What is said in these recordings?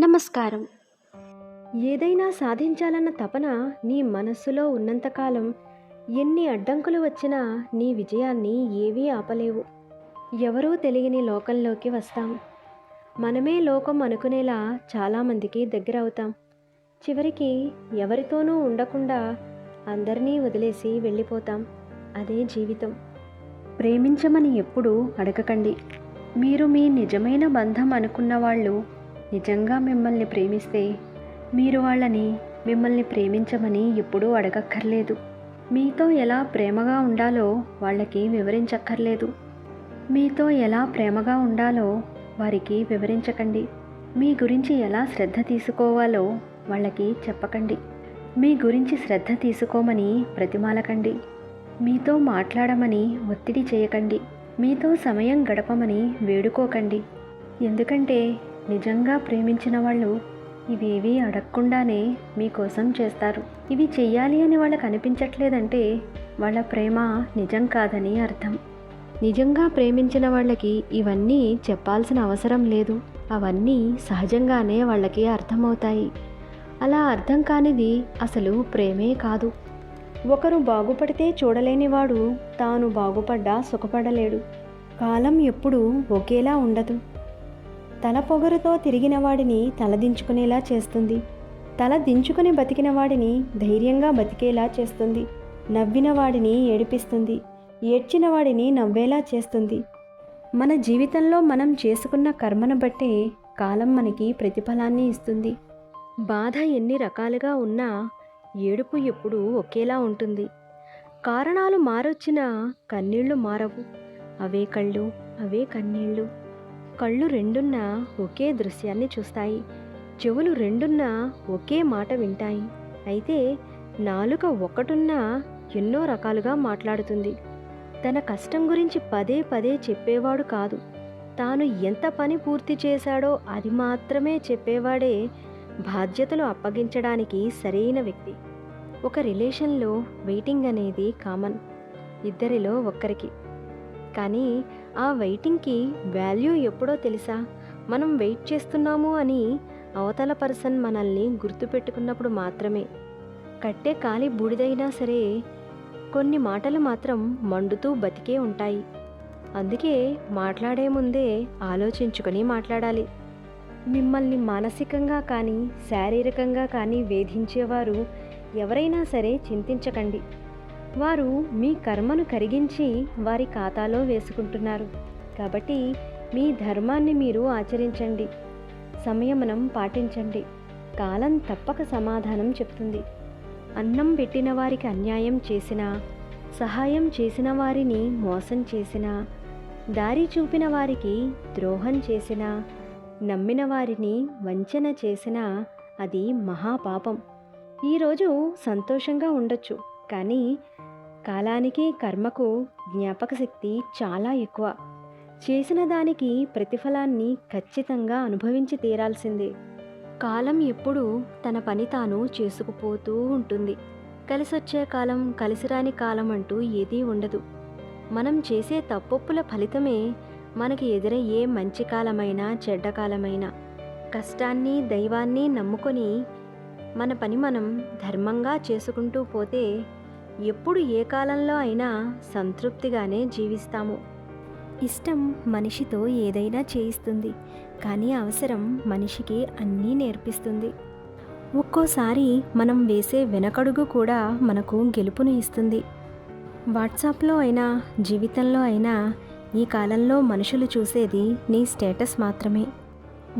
నమస్కారం. ఏదైనా సాధించాలన్న తపన నీ మనస్సులో ఉన్నంతకాలం ఎన్ని అడ్డంకులు వచ్చినా నీ విజయాన్ని ఏవీ ఆపలేవు. ఎవరూ తెలియని లోకంలోకి వస్తాం. మనమే లోకం అనుకునేలా చాలామందికి దగ్గరవుతాం. చివరికి ఎవరితోనూ ఉండకుండా అందరినీ వదిలేసి వెళ్ళిపోతాం. అదే జీవితం. ప్రేమించమని ఎప్పుడూ అడగకండి. మీరు మీ నిజమైన బంధం అనుకున్న వాళ్ళు నిజంగా మిమ్మల్ని ప్రేమిస్తే మీరు వాళ్ళని మిమ్మల్ని ప్రేమించమని ఎప్పుడూ అడగక్కర్లేదు. మీతో ఎలా ప్రేమగా ఉండాలో వాళ్ళకి వివరించక్కర్లేదు. మీతో ఎలా ప్రేమగా ఉండాలో వారికి వివరించకండి. మీ గురించి ఎలా శ్రద్ధ తీసుకోవాలో వాళ్ళకి చెప్పకండి. మీ గురించి శ్రద్ధ తీసుకోమని ప్రతిమాలకండి. మీతో మాట్లాడమని ఒత్తిడి చేయకండి. మీతో సమయం గడపమని వేడుకోకండి. ఎందుకంటే నిజంగా ప్రేమించిన వాళ్ళు ఇవేవీ అడగకుండానే మీకోసం చేస్తారు. ఇవి చెయ్యాలి అని వాళ్ళకు అనిపించట్లేదంటే వాళ్ళ ప్రేమ నిజం కాదని అర్థం. నిజంగా ప్రేమించిన వాళ్ళకి ఇవన్నీ చెప్పాల్సిన అవసరం లేదు. అవన్నీ సహజంగానే వాళ్ళకి అర్థమవుతాయి. అలా అర్థం కానిది అసలు ప్రేమే కాదు. ఒకరు బాగుపడితే చూడలేనివాడు తాను బాగుపడ్డా సుఖపడలేడు. కాలం ఎప్పుడూ ఒకేలా ఉండదు. తల పొగరుతో తిరిగిన వాడిని తలదించుకునేలా చేస్తుంది. తల దించుకుని బతికిన వాడిని ధైర్యంగా బతికేలా చేస్తుంది. నవ్విన వాడిని ఏడిపిస్తుంది. ఏడ్చిన వాడిని నవ్వేలా చేస్తుంది. మన జీవితంలో మనం చేసుకున్న కర్మను బట్టే కాలం మనకి ప్రతిఫలాన్ని ఇస్తుంది. బాధ ఎన్ని రకాలుగా ఉన్నా ఏడుపు ఎప్పుడూ ఒకేలా ఉంటుంది. కారణాలు మారొచ్చినా కన్నీళ్లు మారవు. అవే కళ్ళు, అవే కన్నీళ్ళు. కళ్ళు రెండున్నా ఒకే దృశ్యాన్ని చూస్తాయి. చెవులు రెండున్నా ఒకే మాట వింటాయి. అయితే నాలుక ఒక్కటున్నా ఎన్నో రకాలుగా మాట్లాడుతుంది. తన కష్టం గురించి పదే పదే చెప్పేవాడు కాదు. తాను ఎంత పని పూర్తి చేశాడో అది మాత్రమే చెప్పేవాడే బాధ్యతలు అప్పగించడానికి సరైన వ్యక్తి. ఒక రిలేషన్లో వెయిటింగ్ అనేది కామన్, ఇద్దరిలో ఒక్కరికి. కానీ ఆ వెయిటింగ్కి వాల్యూ ఎప్పుడో తెలుసా? మనం వెయిట్ చేస్తున్నాము అని అవతల పర్సన్ మనల్ని గుర్తుపెట్టుకున్నప్పుడు మాత్రమే. కట్టే కాలి బూడిదైనా సరే కొన్ని మాటలు మాత్రం మండుతూ బతికే ఉంటాయి. అందుకే మాట్లాడే ముందే ఆలోచించుకొని మాట్లాడాలి. మిమ్మల్ని మానసికంగా కానీ శారీరకంగా కానీ వేధించేవారు ఎవరైనా సరే చింతించకండి. వారు మీ కర్మను కరిగించి వారి ఖాతాలో వేసుకుంటున్నారు. కాబట్టి మీ ధర్మాన్ని మీరు ఆచరించండి. సంయమనం పాటించండి. కాలం తప్పక సమాధానం చెప్తుంది. అన్నం పెట్టిన వారికి అన్యాయం చేసినా, సహాయం చేసిన వారిని మోసం చేసినా, దారి చూపిన వారికి ద్రోహం చేసినా, నమ్మిన వారిని వంచన చేసినా అది మహాపాపం. ఈరోజు సంతోషంగా ఉండొచ్చు, కానీ కాలానికి కర్మకు జ్ఞాపక శక్తి చాలా ఎక్కువ. చేసిన దానికి ప్రతిఫలాన్ని ఖచ్చితంగా అనుభవించి తీరాల్సిందే. కాలం ఎప్పుడూ తన పని తాను చేసుకుపోతూ ఉంటుంది. కలిసొచ్చే కాలం, కలిసిరాని కాలం అంటూ ఏదీ ఉండదు. మనం చేసే తప్పొప్పుల ఫలితమే మనకి ఎదురయ్యే మంచి కాలమైనా చెడ్డ కాలమైనా. కష్టాన్ని దైవాన్ని నమ్ముకొని మన పని మనం ధర్మంగా చేసుకుంటూ పోతే ఎప్పుడు ఏ కాలంలో అయినా సంతృప్తిగానే జీవిస్తాము. ఇష్టం మనిషితో ఏదైనా చేయిస్తుంది, కానీ అవసరం మనిషికి అన్నీ నేర్పిస్తుంది. ఒక్కోసారి మనం వేసే వెనకడుగు కూడా మనకు గెలుపును ఇస్తుంది. వాట్సాప్లో అయినా జీవితంలో అయినా ఈ కాలంలో మనుషులు చూసేది నీ స్టేటస్ మాత్రమే.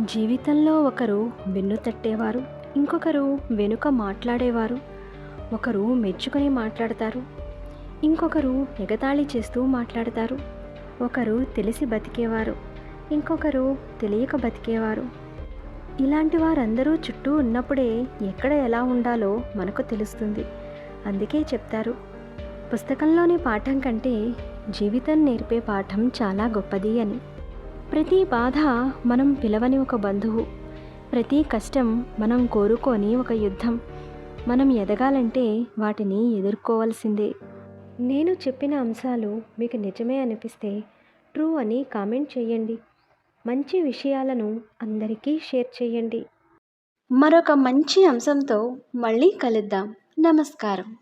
జీవితంలో ఒకరు వెన్ను తట్టేవారు, ఇంకొకరు వెనుక మాట్లాడేవారు. ఒకరు మెచ్చుకొని మాట్లాడతారు, ఇంకొకరు ఎగతాళి చేస్తూ మాట్లాడతారు. ఒకరు తెలిసి బతికేవారు, ఇంకొకరు తెలియక బతికేవారు. ఇలాంటి వారందరూ చుట్టూ ఉన్నప్పుడే ఎక్కడ ఎలా ఉండాలో మనకు తెలుస్తుంది. అందుకే చెప్తారు, పుస్తకంలోని పాఠం కంటే జీవితం నేర్పే పాఠం చాలా గొప్పది అని. ప్రతి బాధ మనం పిలవని ఒక బంధువు. ప్రతి కష్టం మనం కోరుకోని ఒక యుద్ధం. మనం ఎదగాలంటే వాటిని ఎదుర్కోవాల్సిందే. నేను చెప్పిన అంశాలు మీకు నిజమే అనిపిస్తే ట్రూ అని కామెంట్ చేయండి. మంచి విషయాలను అందరికీ షేర్ చేయండి. మరొక మంచి అంశంతో మళ్ళీ కలుద్దాం. నమస్కారం.